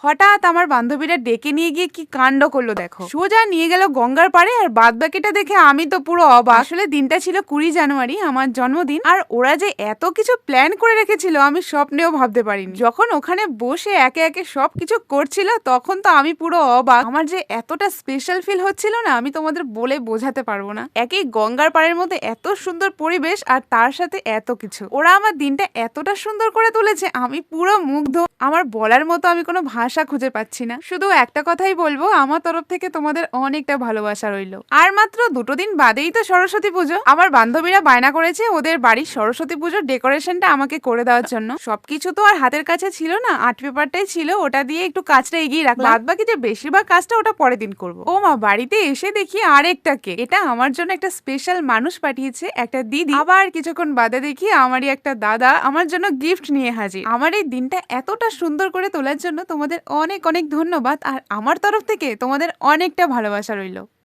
হঠাৎ আমার বান্ধবীরা ডেকে নিয়ে গিয়ে কি কাণ্ড করলো দেখো। সোজা নিয়ে গেল গঙ্গার পাড়ে, আর বাদ বাকিটা দেখে আমি তো পুরো অবাক। আসলে দিনটা ছিল 20 জানুয়ারি, আমার জন্মদিন। আর ওরা যে এত কিছু প্ল্যান করে রেখেছিল আমি স্বপ্নেও ভাবতে পারিনি। যখন ওখানে বসে একে একে সবকিছু করছিল তখন তো আমি পুরো অবাক। আমার যে এতটা স্পেশাল ফিল হচ্ছিল না, আমি তোমাদের বলে বোঝাতে পারবো না। একই গঙ্গার পাড়ের মধ্যে এত সুন্দর পরিবেশ আর তার সাথে এত কিছু। ওরা আমার দিনটা এতটা সুন্দর করে তুলেছে, আমি পুরো মুগ্ধ। আমার বলার মতো আমি কোনো ভাষা খুঁজে পাচ্ছি না। শুধু একটা কথাই বলবো, আমার তরফ থেকে তোমাদের অনেকটা ভালোবাসা রইলো। আর মাত্র 2 দিন বাদেই তো সরস্বতী পুজো। আমার বান্ধবীরা বায়না করেছে ওদের বাড়ির সরস্বতী পুজোর ডেকোরেশনটা আমাকে করে দেওয়ার জন্য। সবকিছু তো আর হাতের কাছে ছিল না, আর্ট পেপারটাই ছিল, ওটা দিয়ে একটু কাজটা এগিয়ে রাখলাম। বাদ বাকি যে বেশিরভাগ কাজটা ওটা পরের দিন করবো। ও মা, বাড়িতে এসে দেখি আরেকটা কেক। এটা আমার জন্য একটা স্পেশাল মানুষ পাঠিয়েছে, একটা দিদি। আবার কিছুক্ষণ বাদে দেখি আমারই একটা দাদা আমার জন্য গিফট নিয়ে হাজির। আমার এই দিনটা এতটা সুন্দর করে তোলার জন্য তোমাদের অনেক অনেক ধন্যবাদ। আর আমার তরফ থেকে তোমাদের অনেকটা ভালোবাসা রইলো।